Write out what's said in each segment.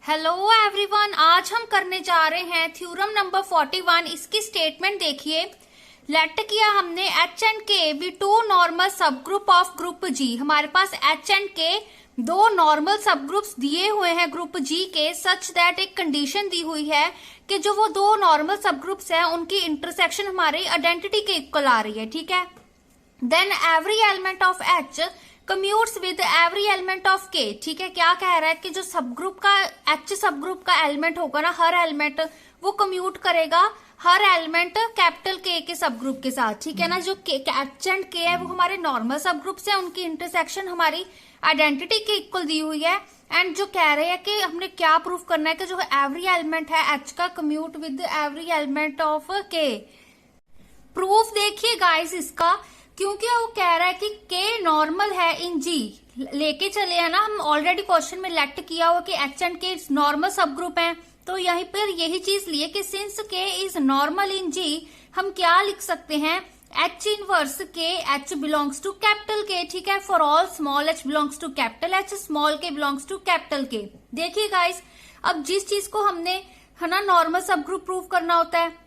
Hello everyone, आज हम करने जा रहे हैं थ्योरम नंबर 41। इसकी स्टेटमेंट देखिए। लेट किया हमने एच एंड के बी टू नॉर्मल सब ग्रुप ऑफ ग्रुप जी। हमारे पास एच एंड के दो नॉर्मल सब ग्रुप्स दिए हुए हैं ग्रुप जी के, सच दैट एक कंडीशन दी हुई है कि जो वो दो नॉर्मल सब ग्रुप्स हैं उनकी इंटरसेक्शन हमारी आइडेंटिटी के इक्वल आ रही है। ठीक है, then every element of H commutes with every element of K. ठीक है, क्या कह रहा है कि जो सब ग्रुप का एच सब ग्रुप का एलिमेंट होगा ना, हर एलिमेंट वो कम्यूट करेगा हर एलिमेंट कैपिटल के सब ग्रुप के साथ। ठीक है ना, जो एच एंड के है वो हमारे नॉर्मल सब ग्रुप्स है, उनकी इंटरसेक्शन हमारी आइडेंटिटी के इक्वल दी हुई है। एंड जो कह रहे हैं कि हमने क्या प्रूफ करना है कि जो एवरी एलिमेंट है एच का commute with every element of के। प्रूफ देखिए गाइस इसका, क्योंकि वो कह रहा है कि के नॉर्मल है इन जी, लेके चले हैं ना, हम ऑलरेडी क्वेश्चन में लेट किया हुआ कि एच एंड के नॉर्मल सब ग्रुप हैं, तो यहीं पर यही चीज लिए कि सिंस के इज नॉर्मल इन जी, हम क्या लिख सकते हैं, H inverse K H belongs to capital K. ठीक है, for all small H belongs to capital H, small K belongs to capital K. देखिए गाइस, अब जिस चीज को हमने है ना नॉर्मल सब ग्रुप प्रूव करना होता है,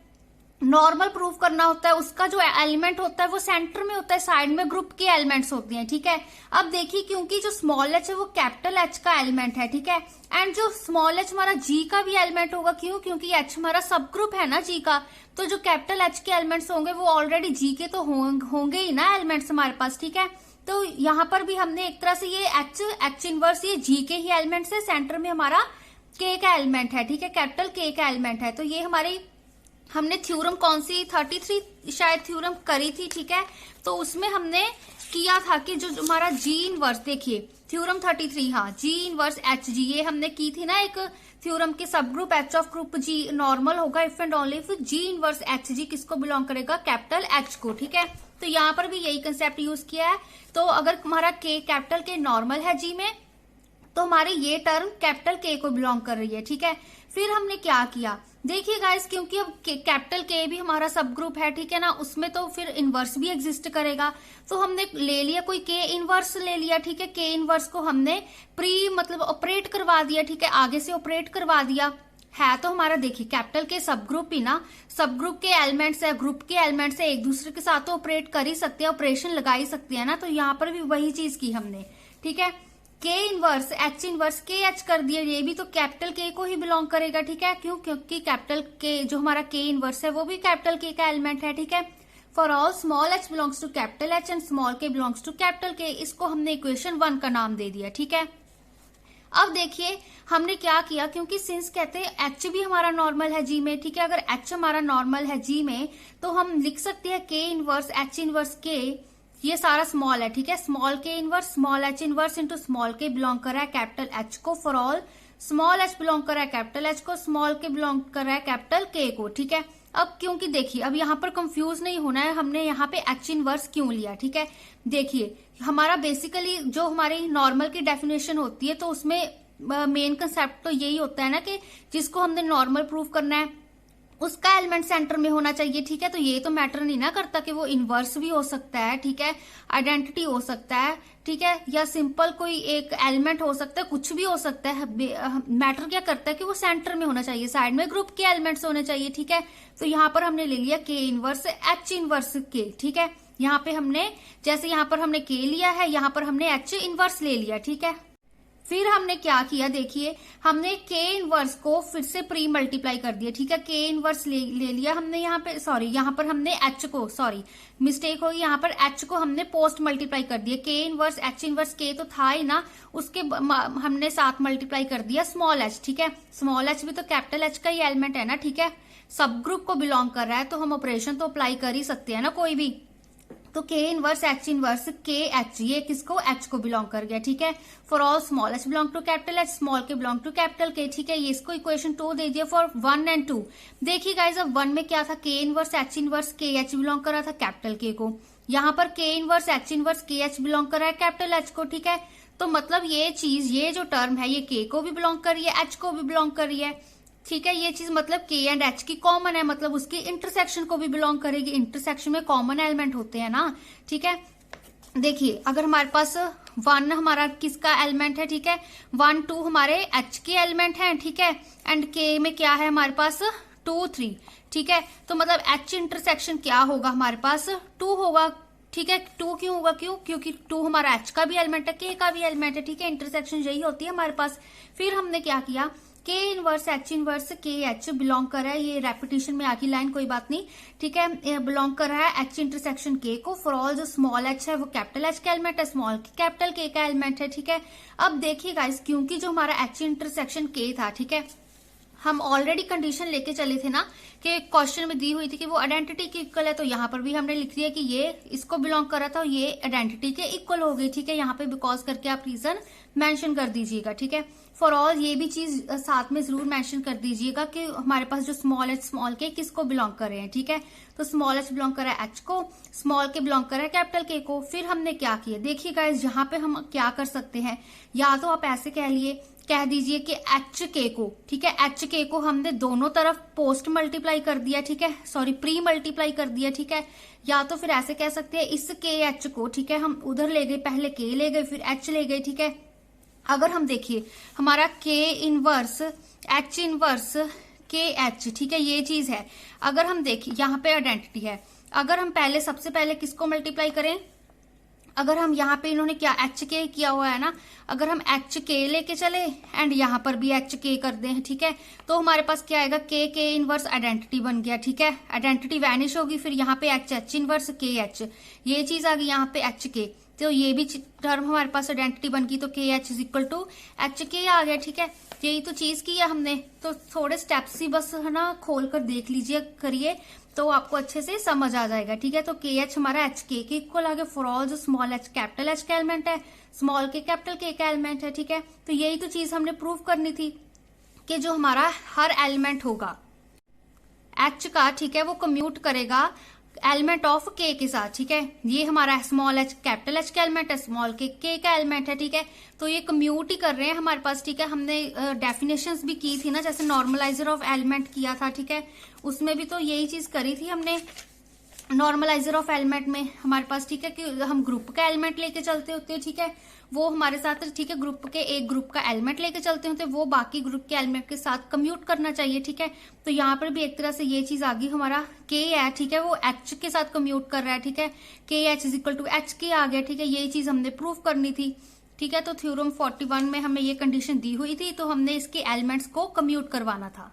नॉर्मल प्रूफ करना होता है, उसका जो एलिमेंट होता है वो सेंटर में होता है, साइड में ग्रुप के एलिमेंट्स होते हैं। ठीक है, अब देखिए क्योंकि जो स्मॉल एच है वो कैपिटल एच का एलिमेंट है। ठीक है, एंड जो स्मॉल एच हमारा जी का भी एलिमेंट होगा, क्यों, क्योंकि एच हमारा सब ग्रुप है ना जी का, तो जो कैपिटल एच के एलिमेंट्स होंगे वो ऑलरेडी जी के तो होंगे ही ना एलिमेंट्स हमारे पास। ठीक है, तो यहाँ पर भी हमने एक तरह से ये एच इनवर्स ये जी के ही एलिमेंट्स है, सेंटर में हमारा के का एलिमेंट है। ठीक है, कैपिटल के का एलिमेंट है, तो ये हमारी हमने थ्योरम कौन सी 33 शायद थ्योरम करी थी। ठीक है, तो उसमें हमने किया था कि जो हमारा जी इनवर्स, देखिए थ्योरम 33, हाँ जी इनवर्स एच जी, ये हमने की थी ना एक थ्योरम के subgroup H of group G normal होगा if and only if G inverse H G किसको बिलोंग करेगा, कैपिटल एच को। ठीक है, तो यहाँ पर भी यही कंसेप्ट यूज किया है। तो अगर हमारा के कैपिटल के नॉर्मल है जी में, तो हमारी ये टर्म कैपिटल के को बिलोंग कर रही है। ठीक है, फिर हमने क्या किया, देखिए गाइस, क्योंकि अब कैपिटल के भी हमारा सब ग्रुप है, ठीक है ना, उसमें तो फिर इनवर्स भी एग्जिस्ट करेगा, तो हमने ले लिया कोई के इनवर्स ले लिया। ठीक है, के इनवर्स को हमने प्री मतलब ऑपरेट करवा दिया। ठीक है, आगे से ऑपरेट करवा दिया है, तो हमारा देखिए कैपिटल के सब ग्रुप ही ना, सब ग्रुप के एलिमेंट्स है, ग्रुप के एलिमेंट्स है, एक दूसरे के साथ तो ऑपरेट कर ही सकते हैं, ऑपरेशन लगा ही सकते हैं ना, तो यहाँ पर भी वही चीज की हमने। ठीक है, के inverse H inverse K H कर दिया, ये भी तो कैपिटल के को ही बिलोंग करेगा। ठीक है, क्यों, क्योंकि कैपिटल के जो हमारा के इनवर्स है वो भी कैपिटल के का एलिमेंट है। ठीक है, for all small H belongs to capital H and small K belongs to capital K, इसको हमने इक्वेशन 1 का नाम दे दिया। ठीक है, अब देखिए हमने क्या किया, क्योंकि सिंस कहते हैं एच भी हमारा नॉर्मल है जी में। ठीक है, अगर एच हमारा नॉर्मल है जी में, तो हम लिख सकते हैं के इनवर्स एच इनवर्स के, ये सारा स्मॉल है। ठीक है, स्मॉल के inverse small H inverse into small K belong कर रहा है कैपिटल एच को, for all small H belong कर रहा है कैपिटल एच को, स्मॉल के बिलोंग कर रहा है कैपिटल के को। ठीक है, अब क्योंकि देखिए अब यहाँ पर कंफ्यूज नहीं होना है, हमने यहाँ पे एच इनवर्स क्यों लिया। ठीक है, देखिए हमारा बेसिकली जो हमारी नॉर्मल की डेफिनेशन होती है, तो उसमें मेन कंसेप्ट तो यही होता है ना कि जिसको हमने नॉर्मल प्रूव करना है उसका एलिमेंट सेंटर में होना चाहिए। ठीक है, तो ये तो मैटर नहीं ना करता कि वो इनवर्स भी हो सकता है, ठीक है, आइडेंटिटी हो सकता है, ठीक है, या सिंपल कोई एक एलिमेंट हो सकता है, कुछ भी हो सकता है। मैटर क्या करता है कि वो सेंटर में होना चाहिए, साइड में ग्रुप के एलिमेंट्स होने चाहिए। ठीक है, तो यहाँ पर हमने ले लिया के इनवर्स एच इनवर्स के। ठीक है, यहाँ पे हमने जैसे यहाँ पर हमने के लिया है, यहाँ पर हमने एच इनवर्स ले लिया। ठीक है, फिर हमने क्या किया, देखिए हमने के इनवर्स को फिर से प्री मल्टीप्लाई कर दिया। ठीक है, के इनवर्स ले लिया हमने यहाँ पे, सॉरी यहाँ पर हमने एच को, सॉरी मिस्टेक होगी, यहाँ पर एच को हमने पोस्ट मल्टीप्लाई कर दिया। के इनवर्स एच इनवर्स के तो था ही ना, उसके हमने साथ मल्टीप्लाई कर दिया स्मॉल एच। ठीक है, स्मॉल एच भी तो कैपिटल एच का ही एलिमेंट है ना। ठीक है, सब ग्रुप को बिलोंग कर रहा है, तो हम ऑपरेशन तो अप्लाई कर ही सकते हैं ना कोई भी, तो K inverse H inverse K H, ये किसको, एच को बिलोंग कर गया। ठीक है, for all small H belong to capital H, small K belong to capital K. ठीक है, ये इसको इक्वेशन 2 दे दिया फॉर 1 एंड 2। देखिए गाइस, अब 1 में क्या था, के inverse H inverse K H belong कर रहा था कैपिटल के को, यहाँ पर के inverse H inverse K H belong कर रहा है कैपिटल एच को। ठीक है, तो मतलब ये चीज, ये जो टर्म है ये के को भी बिलोंग कर रही है, एच को भी बिलोंग कर रही है। ठीक है, ये चीज मतलब के एंड एच की कॉमन है, मतलब उसकी इंटरसेक्शन को भी बिलोंग करेगी, इंटरसेक्शन में कॉमन एलिमेंट होते हैं ना। ठीक है, देखिए अगर हमारे पास 1 हमारा किसका एलिमेंट है, ठीक है, 1 2 हमारे H के एलिमेंट हैं, ठीक है, एंड K में क्या है हमारे पास 2 3, ठीक है। तो मतलब H इंटरसेक्शन क्या होगा हमारे पास 2 होगा, ठीक है। 2 क्यों होगा, क्योंकि 2 हमारा H का भी एलिमेंट है, K का भी एलिमेंट है, ठीक है। इंटरसेक्शन यही होती है हमारे पास। फिर हमने क्या किया, K इनवर्स H इनवर्स के H बिलोंग कर रहा है, ये रेपिटेशन में आकी लाइन कोई बात नहीं, ठीक है, बिलोंग कर रहा है H इंटरसेक्शन K को। फॉर ऑल जो स्मॉल h है वो कैपिटल H का एलिमेंट है, स्मॉल कैपिटल K का एलिमेंट है, ठीक है। अब देखिए गाइस, क्योंकि जो हमारा H इंटरसेक्शन K था, ठीक है, हम ऑलरेडी कंडीशन लेके चले थे ना कि क्वेश्चन में दी हुई थी कि वो आइडेंटिटी के इक्वल है, तो यहाँ पर भी हमने लिख दिया कि ये इसको बिलोंग कर रहा था और ये आइडेंटिटी के इक्वल हो गई, ठीक है। यहाँ पे बिकॉज करके आप रीजन मेंशन कर दीजिएगा, ठीक है। फॉर ऑल ये भी चीज साथ में जरूर मेंशन कर दीजिएगा कि हमारे पास जो स्मॉल h स्मॉल के किसको बिलोंग कर रहे हैं, ठीक है। तो स्मॉल h बिलोंग कर रहा है H को, स्मॉल के बिलोंग कर रहा है कैपिटल K को। फिर हमने क्या किया, देखिए गाइस, यहाँ पे हम क्या कर सकते हैं, या तो आप ऐसे कह दीजिए कि HK को, ठीक है, HK को हमने दोनों तरफ पोस्ट मल्टीप्लाई कर दिया, ठीक है, सॉरी प्री मल्टीप्लाई कर दिया, ठीक है। या तो फिर ऐसे कह सकते हैं इस KH को, ठीक है, हम उधर ले गए, पहले K ले गए फिर H ले गए, ठीक है। अगर हम देखिए हमारा K inverse H inverse KH, ठीक है, ये चीज है। अगर हम देखिए यहाँ पे आइडेंटिटी है, अगर हम पहले सबसे पहले किसको मल्टीप्लाई करें, अगर हम यहाँ पे इन्होंने क्या HK किया हुआ है ना, अगर हम HK लेके चले एंड यहाँ पर भी HK कर दें, ठीक है, तो हमारे पास क्या आएगा, K इनवर्स आइडेंटिटी बन गया, ठीक है, आइडेंटिटी वैनिश होगी। फिर यहाँ पे H इनवर्स KH, ये चीज आ गई यहाँ पे HK, तो ये भी टर्म हमारे पास आइडेंटिटी बन गई, तो KH is equal to HK आ गया, ठीक है। यही तो चीज की है हमने, तो थोड़े स्टेप्स ही बस है ना खोल कर देख लीजिए, करिए, तो आपको अच्छे से समझ आ जाएगा, ठीक है। तो KH हमारा HK के इक्वल आ गया। फॉर ऑल जो स्मॉल h कैपिटल H का एलिमेंट है, स्मॉल के कैपिटल K का एलिमेंट है, ठीक है। तो यही तो चीज हमने प्रूव करनी थी कि जो हमारा हर एलिमेंट होगा H का, ठीक है, वो कम्यूट करेगा एलिमेंट ऑफ K के साथ, ठीक है। ये हमारा स्मॉल h कैपिटल H का एलिमेंट है, स्मॉल K का एलिमेंट है, ठीक है। तो ये कम्यूट ही कर रहे हैं हमारे पास, ठीक है। हमने डेफिनेशंस भी की थी ना, जैसे नॉर्मलाइजर ऑफ एलिमेंट किया था, ठीक है, उसमें भी तो यही चीज करी थी हमने नॉर्मलाइजर ऑफ एलिमेंट में हमारे पास, ठीक है, कि हम ग्रुप का एलिमेंट लेके चलते होते हैं, ठीक है, वो हमारे साथ, ठीक है, ग्रुप के एक ग्रुप का एलिमेंट लेके चलते होते हैं, वो बाकी ग्रुप के एलिमेंट के साथ कम्यूट करना चाहिए, ठीक है। तो यहाँ पर भी एक तरह से ये चीज आ गई, हमारा K है, ठीक है, वो H के साथ कम्यूट कर रहा है, ठीक है, KH is equal to HK आ गया, ठीक है। यही चीज हमने प्रूव करनी थी, ठीक है। तो थ्योरम 41 में हमें ये कंडीशन दी हुई थी, तो हमने इसके एलिमेंट्स को कम्यूट करवाना था।